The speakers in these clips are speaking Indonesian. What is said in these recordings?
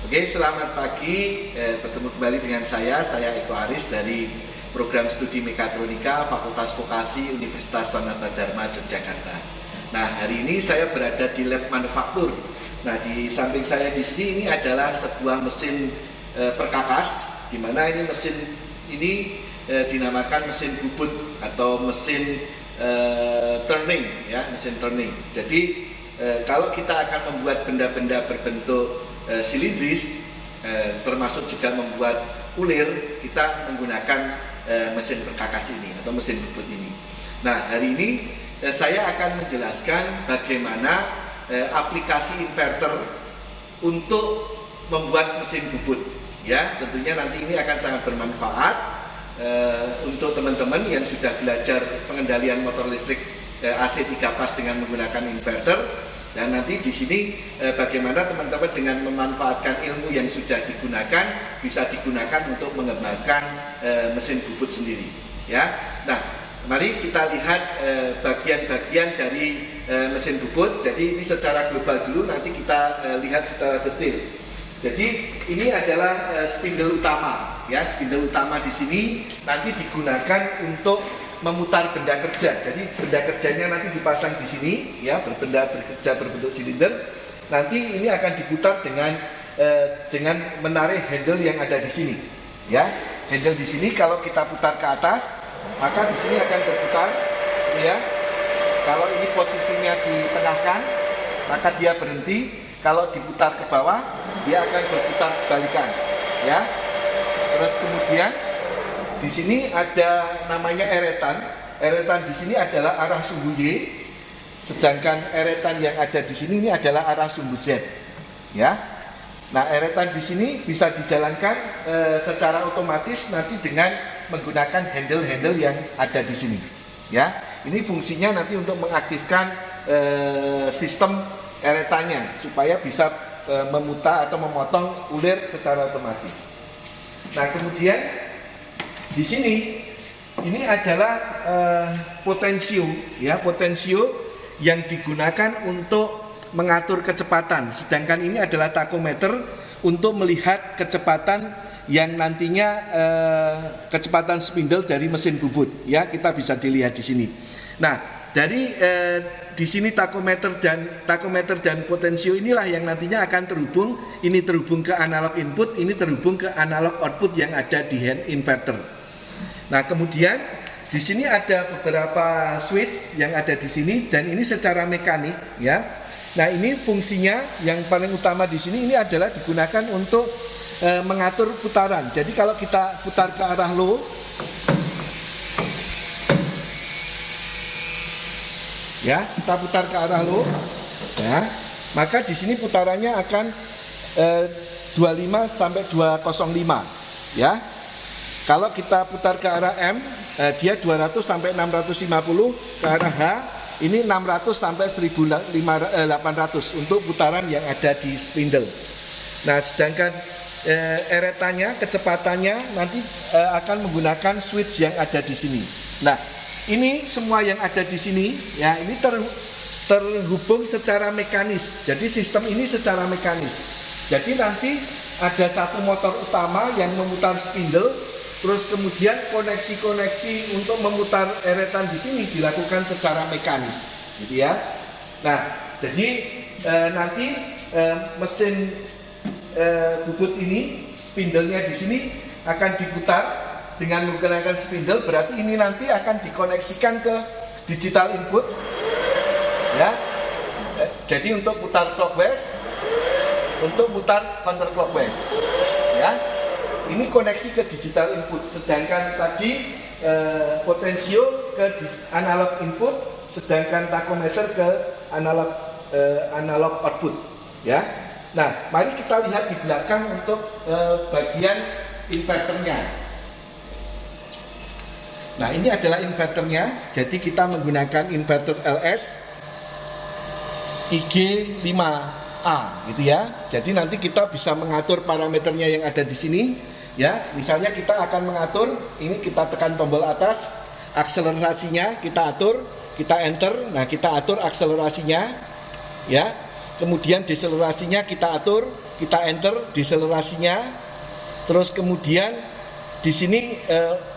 Oke, selamat pagi. Bertemu kembali dengan saya Eko Aris dari Program Studi Mekatronika Fakultas Vokasi Universitas Sanata Dharma Yogyakarta. Nah, hari ini saya berada di lab manufaktur. Nah, di samping saya di sini ini adalah sebuah mesin perkakas, di mana ini mesin ini dinamakan mesin bubut atau mesin turning, ya, mesin turning. Jadi kalau kita akan membuat benda-benda berbentuk silindris, termasuk juga membuat ulir, kita menggunakan mesin perkakas ini atau mesin bubut ini. Nah, hari ini saya akan menjelaskan bagaimana aplikasi inverter untuk membuat mesin bubut. Ya, tentunya nanti ini akan sangat bermanfaat untuk teman-teman yang sudah belajar pengendalian motor listrik AC 3 pas dengan menggunakan inverter. Dan nanti di sini bagaimana teman-teman dengan memanfaatkan ilmu yang sudah digunakan bisa digunakan untuk mengembangkan mesin bubut sendiri. Ya, nah mari kita lihat bagian-bagian dari mesin bubut. Jadi ini secara global dulu, nanti kita lihat secara detail. Jadi ini adalah spindle utama, ya, spindle utama di sini nanti digunakan untuk memutar benda kerja. Jadi benda kerjanya nanti dipasang di sini, ya, benda bekerja berbentuk silinder. Nanti ini akan diputar dengan menarik handle yang ada di sini, ya. Handle di sini kalau kita putar ke atas, maka di sini akan berputar, ya. Kalau ini posisinya ditengahkan, maka dia berhenti. Kalau diputar ke bawah, dia akan berputar kebalikan, ya. Terus kemudian di sini ada namanya eretan. Eretan di sini adalah arah sumbu Y, sedangkan eretan yang ada di sini ini adalah arah sumbu Z. Ya. Nah, eretan di sini bisa dijalankan secara otomatis nanti dengan menggunakan handle-handle yang ada di sini. Ya. Ini fungsinya nanti untuk mengaktifkan sistem eretannya supaya bisa memutar atau memotong ulir secara otomatis. Nah, kemudian di sini ini adalah potensio, ya, potensio yang digunakan untuk mengatur kecepatan. Sedangkan ini adalah takometer untuk melihat kecepatan yang nantinya kecepatan spindle dari mesin bubut, ya, kita bisa dilihat di sini. Nah, dari di sini takometer dan potensio inilah yang nantinya akan terhubung. Ini terhubung ke analog input, ini terhubung ke analog output yang ada di hand inverter. Nah, kemudian di sini ada beberapa switch yang ada di sini dan ini secara mekanik, ya. Nah, ini fungsinya yang paling utama di sini ini adalah digunakan untuk mengatur putaran. Jadi kalau kita putar ke arah low, ya, kita putar ke arah low, ya, maka di sini putarannya akan 25 sampai 205, ya. Kalau kita putar ke arah M, dia 200 sampai 650, ke arah H ini 600 sampai 1800 untuk putaran yang ada di spindle. Nah, sedangkan eretannya, kecepatannya nanti akan menggunakan switch yang ada di sini. Nah, ini semua yang ada di sini, ya, ini terhubung secara mekanis. Jadi sistem ini secara mekanis. Jadi nanti ada satu motor utama yang memutar spindle. Terus kemudian koneksi-koneksi untuk memutar eretan di sini dilakukan secara mekanis, gitu ya. Nah, jadi nanti mesin bubut ini, spindlenya di sini akan diputar dengan menggunakan spindle. Berarti ini nanti akan dikoneksikan ke digital input, ya. Jadi untuk putar clockwise, untuk putar counterclockwise, ya. Ini koneksi ke digital input, sedangkan tadi potensio ke analog input, sedangkan takometer ke analog output, ya. Nah, mari kita lihat di belakang untuk bagian inverternya. Nah, ini adalah inverternya. Jadi kita menggunakan inverter LS IG5A, gitu ya. Jadi nanti kita bisa mengatur parameternya yang ada di sini. Ya, misalnya kita akan mengatur, ini kita tekan tombol atas, akselerasinya kita atur, kita enter, nah kita atur akselerasinya, ya. Kemudian deselerasinya kita atur, kita enter deselerasinya, terus kemudian di sini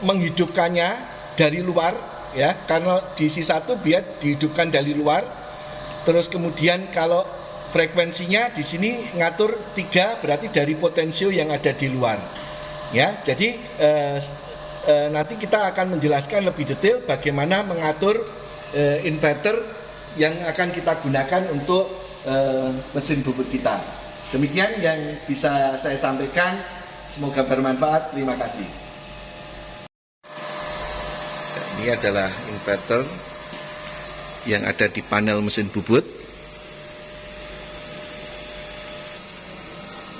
menghidupkannya dari luar, ya, karena DC1 biar dihidupkan dari luar. Terus kemudian kalau frekuensinya di sini ngatur 3, berarti dari potensio yang ada di luar, ya. Jadi nanti kita akan menjelaskan lebih detail bagaimana mengatur inverter yang akan kita gunakan untuk mesin bubut kita. Demikian yang bisa saya sampaikan. Semoga bermanfaat. Terima kasih. Ini adalah inverter yang ada di panel mesin bubut.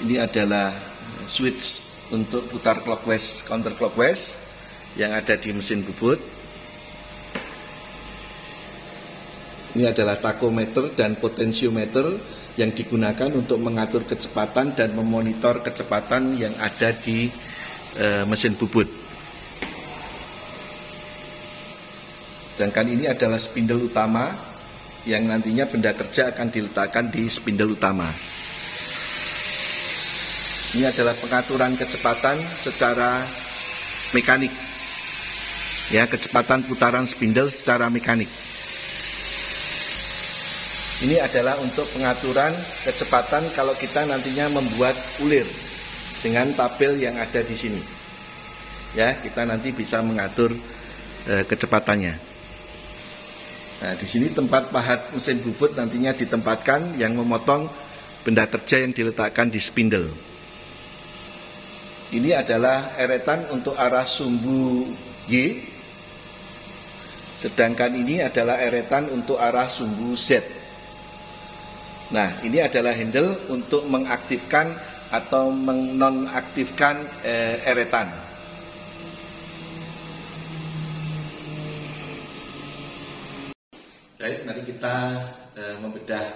Ini adalah switch untuk putar clockwise, counter clockwise yang ada di mesin bubut. Ini adalah tachometer dan potensiometer yang digunakan untuk mengatur kecepatan dan memonitor kecepatan yang ada di mesin bubut. Sedangkan ini adalah spindle utama yang nantinya benda kerja akan diletakkan di spindle utama. Ini adalah pengaturan kecepatan secara mekanik. Ya, kecepatan putaran spindle secara mekanik. Ini adalah untuk pengaturan kecepatan kalau kita nantinya membuat ulir dengan tabel yang ada di sini. Ya, kita nanti bisa mengatur kecepatannya. Nah, di sini tempat pahat mesin bubut nantinya ditempatkan yang memotong benda kerja yang diletakkan di spindle. Ini adalah eretan untuk arah sumbu Y, sedangkan ini adalah eretan untuk arah sumbu Z. Nah, ini adalah handle untuk mengaktifkan atau menonaktifkan eretan. Baik, mari kita membedah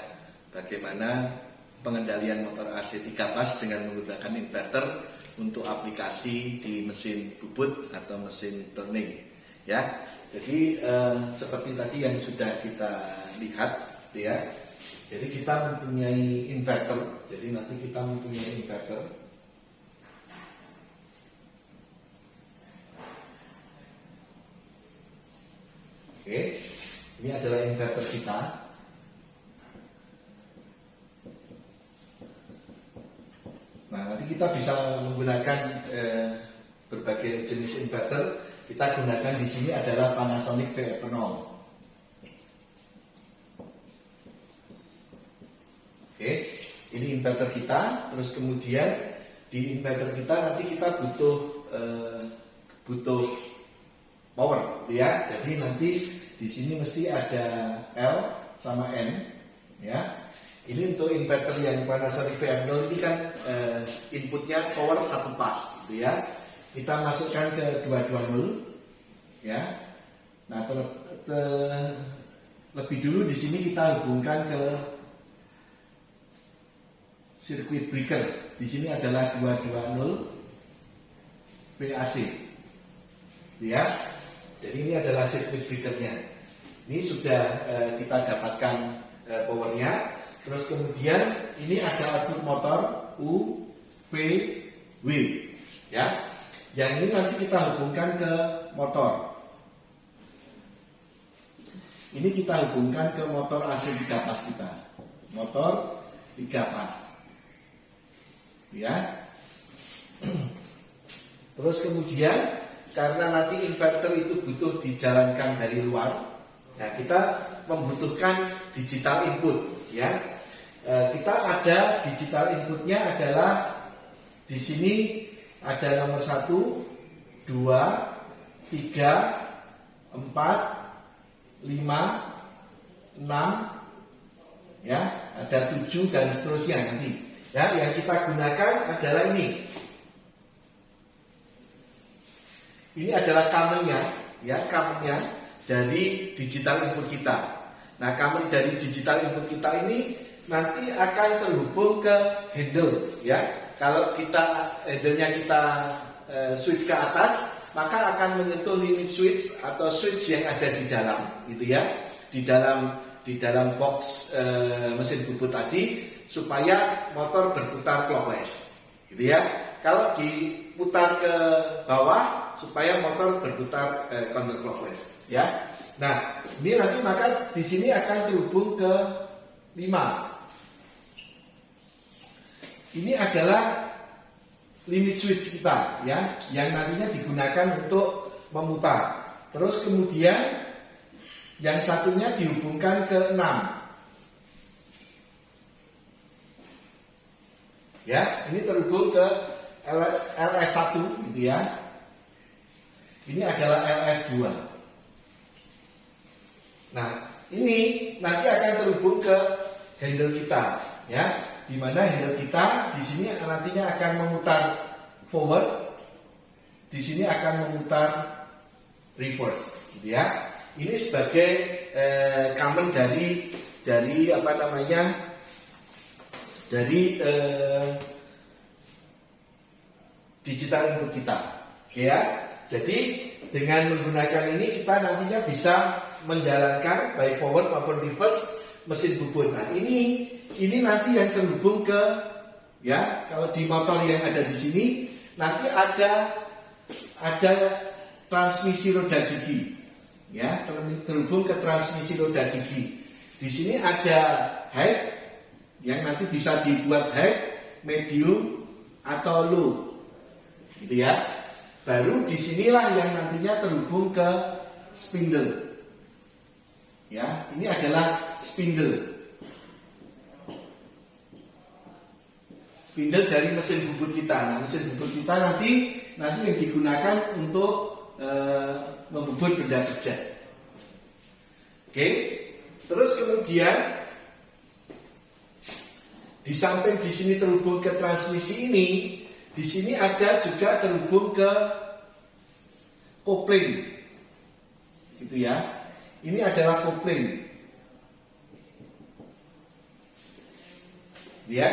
bagaimana pengendalian motor AC 3 pas dengan menggunakan inverter untuk aplikasi di mesin bubut atau mesin turning. Ya, jadi seperti tadi yang sudah kita lihat, ya. Jadi kita mempunyai inverter. Jadi nanti kita mempunyai inverter. Oke, ini adalah inverter kita. Nah, nanti kita bisa menggunakan berbagai jenis inverter. Kita gunakan di sini adalah Panasonic VF0. Oke, ini inverter kita. Terus kemudian di inverter kita nanti kita butuh power, ya. Jadi nanti di sini mesti ada L sama N, ya. Ini untuk inverter yang Panasonic VF0 ini kan inputnya power 1 pas, gitu ya. Kita masukkan ke 220, ya. Nah, lebih dulu di sini kita hubungkan ke circuit breaker. Di sini adalah 220 VAC, ya. Jadi ini adalah circuit breakernya. Ini sudah kita dapatkan powernya. Terus kemudian ini ada output motor U, V, W, ya. Yang ini nanti kita hubungkan ke motor. Ini kita hubungkan ke motor AC 3 pas kita. Motor 3 pas. Ya. Terus kemudian karena nanti inverter itu butuh dijalankan dari luar, ya, kita membutuhkan digital input, ya. Kita ada digital inputnya adalah di sini ada nomor 1, 2, 3, 4, 5, 6, ya, ada 7 dan seterusnya nanti. Ya, yang kita gunakan adalah ini. Ini adalah kabelnya, ya, kabelnya dari digital input kita. Nah, kabel dari digital input kita ini nanti akan terhubung ke handle, ya. Kalau handle-nya kita switch ke atas, maka akan menyentuh limit switch atau switch yang ada di dalam, gitu ya. Di dalam box mesin bubut tadi supaya motor berputar clockwise, gitu ya. Kalau diputar ke bawah supaya motor berputar counterclockwise, ya. Nah, ini nanti maka di sini akan terhubung ke 5. Ini adalah limit switch kita, ya, yang nantinya digunakan untuk memutar. Terus kemudian yang satunya dihubungkan ke 6. Ya, ini terhubung ke LS1 gitu ya. Ini adalah LS2. Nah, ini nanti akan terhubung ke handle kita, ya. Di mana handle kita di sini nantinya akan memutar forward, di sini akan memutar reverse, gitu ya. Ini sebagai common dari apa namanya? Dari digital input kita, ya. Jadi dengan menggunakan ini kita nantinya bisa menjalankan baik forward maupun reverse mesin bubut. Nah, ini nanti yang terhubung ke, ya, kalau di motor yang ada di sini nanti ada transmisi roda gigi, ya, terhubung ke transmisi roda gigi. Di sini ada high yang nanti bisa dibuat high, medium atau low, gitu ya. Baru disinilah yang nantinya terhubung ke spindle. Ya, ini adalah spindle. Spindle dari mesin bubut kita. Nah, mesin bubut kita nanti yang digunakan untuk membubut benda kerja. Oke. Terus kemudian di samping di sini terhubung ke transmisi ini, di sini ada juga terhubung ke kopling, gitu ya. Ini adalah kopling, ya.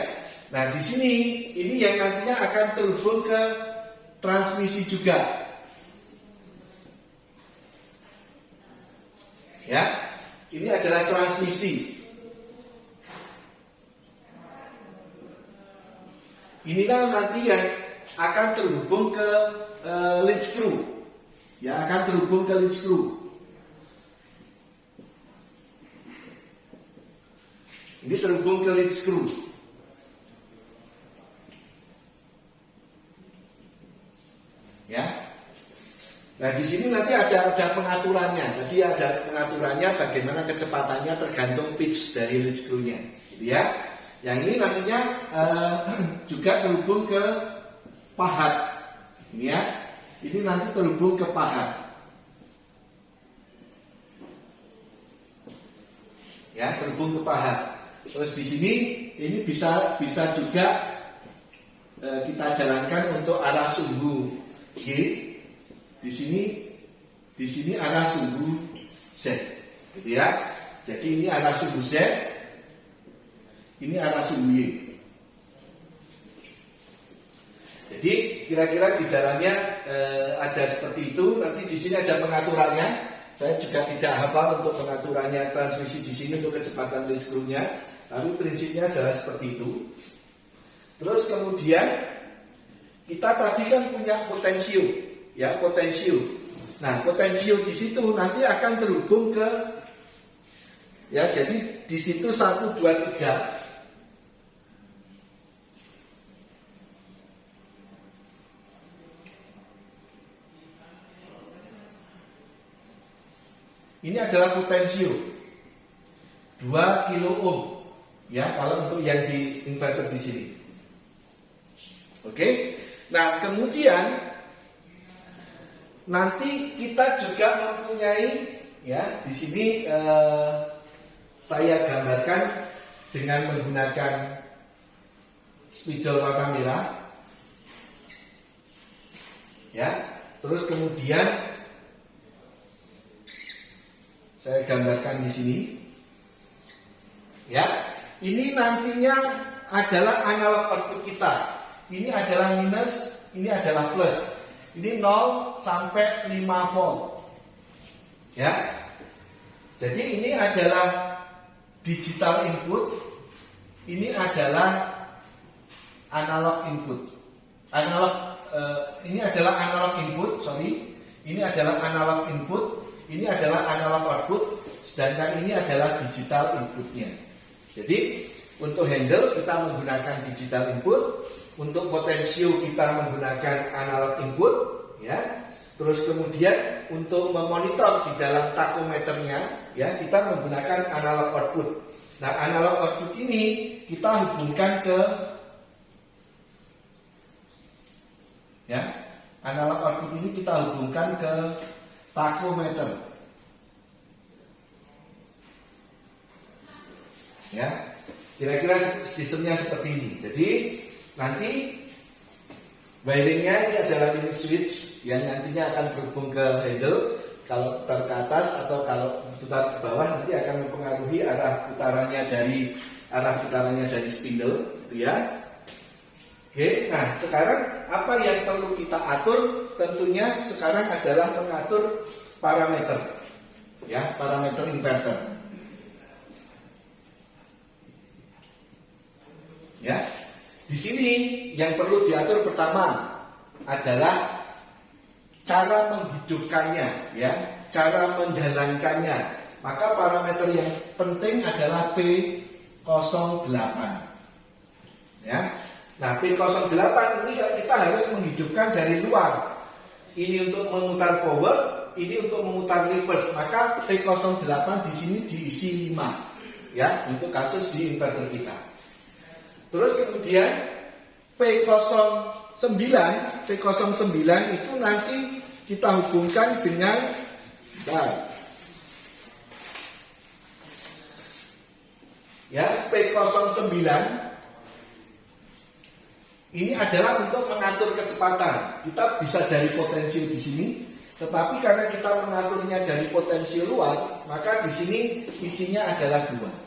Nah, di sini ini yang nantinya akan terhubung ke transmisi juga, ya. Ini adalah transmisi. Inilah nanti yang akan terhubung ke lead screw, ya, akan terhubung ke lead screw. Ini terhubung ke lead screw, ya. Nah, di sini nanti ada pengaturannya. Jadi ada pengaturannya bagaimana kecepatannya tergantung pitch dari lead screw-nya, gitu ya. Yang ini nantinya juga terhubung ke pahat, ini ya. Ini nanti terhubung ke pahat, ya, terhubung ke pahat. Terus di sini ini bisa juga kita jalankan untuk arah sumbu G. Di sini arah sumbu Z, gitu ya. Jadi ini arah sumbu Z. Ini arah sumbu Y. Jadi kira-kira di dalamnya ada seperti itu. Nanti di sini ada pengaturannya. Saya juga tidak hafal untuk pengaturannya transmisi di sini untuk kecepatan lead screw-nya. Tapi prinsipnya adalah seperti itu. Terus kemudian kita tadi kan punya potensio, ya, potensio. Nah, potensio di situ nanti akan terhubung ke, ya, jadi di situ 1, 2, 3. Ini adalah potensio 2 kilo ohm, ya, kalau untuk yang di inverter di sini. Oke. Nah, kemudian nanti kita juga mempunyai, ya, di sini saya gambarkan dengan menggunakan spidol warna merah, ya. Terus kemudian saya gambarkan di sini, ya. Ini nantinya adalah analog output kita. Ini adalah minus, ini adalah plus. Ini 0 sampai 5 volt, ya. Jadi ini adalah digital input, ini adalah analog input. Ini adalah analog input, ini adalah analog input, ini adalah analog output, sedangkan ini adalah digital inputnya. Jadi untuk handle kita menggunakan digital input, untuk potensio kita menggunakan analog input, ya. Terus kemudian untuk memonitor di dalam takometernya, ya, kita menggunakan analog output. Nah, analog output ini kita hubungkan ke, ya, analog output ini kita hubungkan ke takometer, ya. Kira-kira sistemnya seperti ini. Jadi nanti wiringnya ini adalah limit switch yang nantinya akan berhubung ke handle. Kalau putar ke atas atau kalau putar ke bawah nanti akan mempengaruhi arah putarannya dari spindle, gitu ya. Oke, nah sekarang apa yang perlu kita atur? Tentunya sekarang adalah mengatur parameter, ya, parameter inverter. Ya, di sini yang perlu diatur pertama adalah cara menghidupkannya, ya, cara menjalankannya. Maka parameter yang penting adalah P08, ya. Nah, P08 ini kita harus menghidupkan dari luar. Ini untuk memutar forward, ini untuk memutar reverse. Maka P08 di sini diisi 5, ya, untuk kasus di inverter kita. Terus kemudian P09 itu nanti kita hubungkan dengan ya, P09 ini adalah untuk mengatur kecepatan. Kita bisa dari potensial di sini, tetapi karena kita mengaturnya dari potensial luar, maka di sini isinya adalah 2.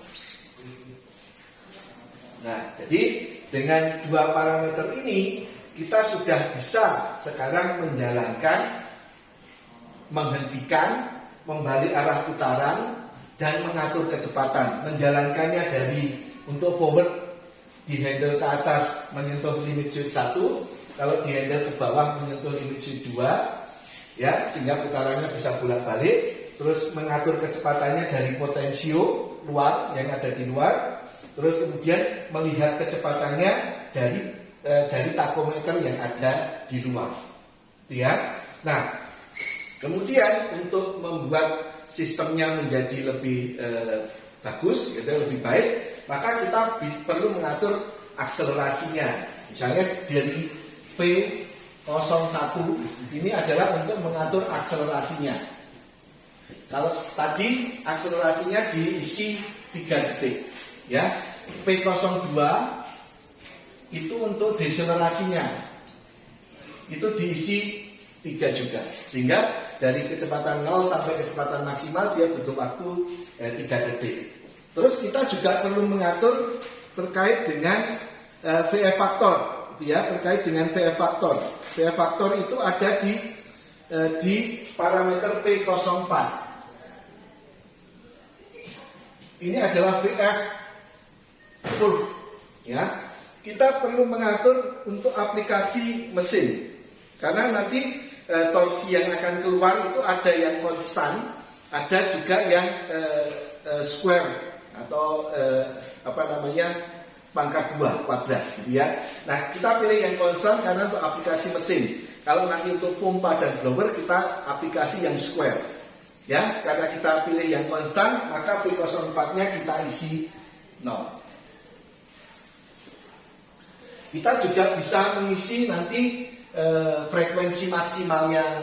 Nah, jadi dengan 2 parameter ini kita sudah bisa sekarang menjalankan, menghentikan, membalik arah putaran, dan mengatur kecepatan. Menjalankannya dari untuk forward di handle ke atas menyentuh limit switch 1, kalau di handle ke bawah menyentuh limit switch 2, ya, sehingga putarannya bisa bolak-balik. Terus mengatur kecepatannya dari potensio luar yang ada di luar. Terus kemudian melihat kecepatannya dari takometer yang ada di luar, ya. Nah, kemudian untuk membuat sistemnya menjadi lebih bagus, lebih baik, maka kita perlu mengatur akselerasinya. Misalnya dari P01 ini adalah untuk mengatur akselerasinya. Kalau tadi akselerasinya diisi 3 detik, ya. P02 itu untuk deselerasinya, itu diisi 3 juga, sehingga dari kecepatan 0 sampai kecepatan maksimal dia butuh waktu 3 detik. Terus kita juga perlu mengatur terkait dengan VF faktor, ya, terkait dengan VF faktor. VF faktor itu ada di parameter P04. Ini adalah VF curve, ya. Kita perlu mengatur untuk aplikasi mesin, karena nanti torsi yang akan keluar itu ada yang konstan, ada juga yang square atau pangkat 2 kuadrat, ya. Nah, kita pilih yang konstan karena untuk aplikasi mesin. Kalau nanti untuk pompa dan blower kita aplikasi yang square, ya. Karena kita pilih yang konstan, maka P04-nya kita isi 0. Kita juga bisa mengisi nanti frekuensi maksimalnya,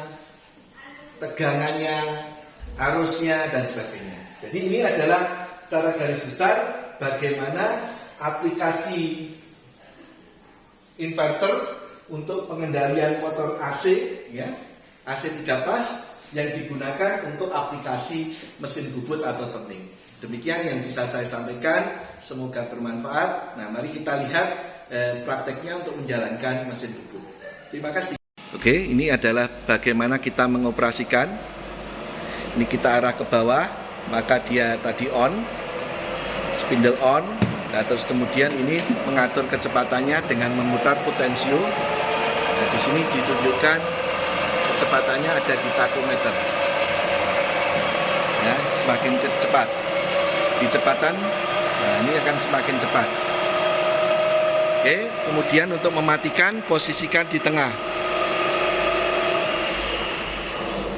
tegangannya, arusnya, dan sebagainya. Jadi ini adalah cara garis besar bagaimana aplikasi inverter untuk pengendalian motor AC, ya, AC 3 pas yang digunakan untuk aplikasi mesin bubut atau turning. Demikian yang bisa saya sampaikan, semoga bermanfaat. Nah, mari kita lihat prakteknya untuk menjalankan mesin bubut. Terima kasih. Oke, ini adalah bagaimana kita mengoperasikan. Ini kita arah ke bawah, maka dia tadi on, spindle on, Nah, terus kemudian ini mengatur kecepatannya dengan memutar potensio. Nah, di sini ditunjukkan kecepatannya ada di takometer. Ya, semakin cepat. Kecepatan, nah ini akan semakin cepat. Oke, kemudian untuk mematikan, posisikan di tengah.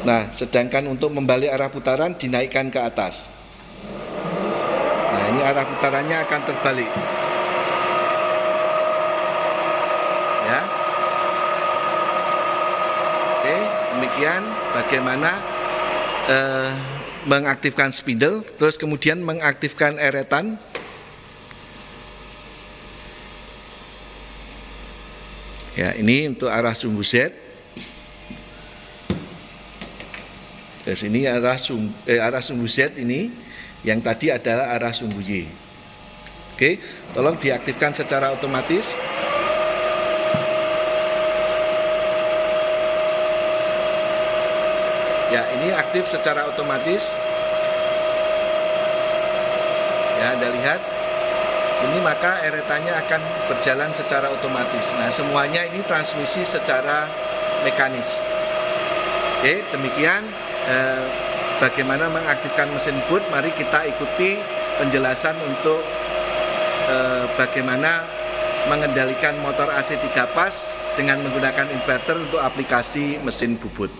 Nah, sedangkan untuk membalik arah putaran dinaikkan ke atas. Nah, ini arah putarannya akan terbalik. Ya. Oke, demikian bagaimana mengaktifkan spindle, terus kemudian mengaktifkan eretan. Ya, ini untuk arah sumbu Z. Terus ini arah sumbu Z ini, yang tadi adalah arah sumbu Y. Oke, tolong diaktifkan secara otomatis. Ya, ini aktif secara otomatis. Ya, Anda lihat. Ini maka eretannya akan berjalan secara otomatis. Nah, semuanya ini transmisi secara mekanis. Oke, demikian bagaimana mengaktifkan mesin boot. Mari kita ikuti penjelasan untuk bagaimana mengendalikan motor AC 3 pas dengan menggunakan inverter untuk aplikasi mesin bubut.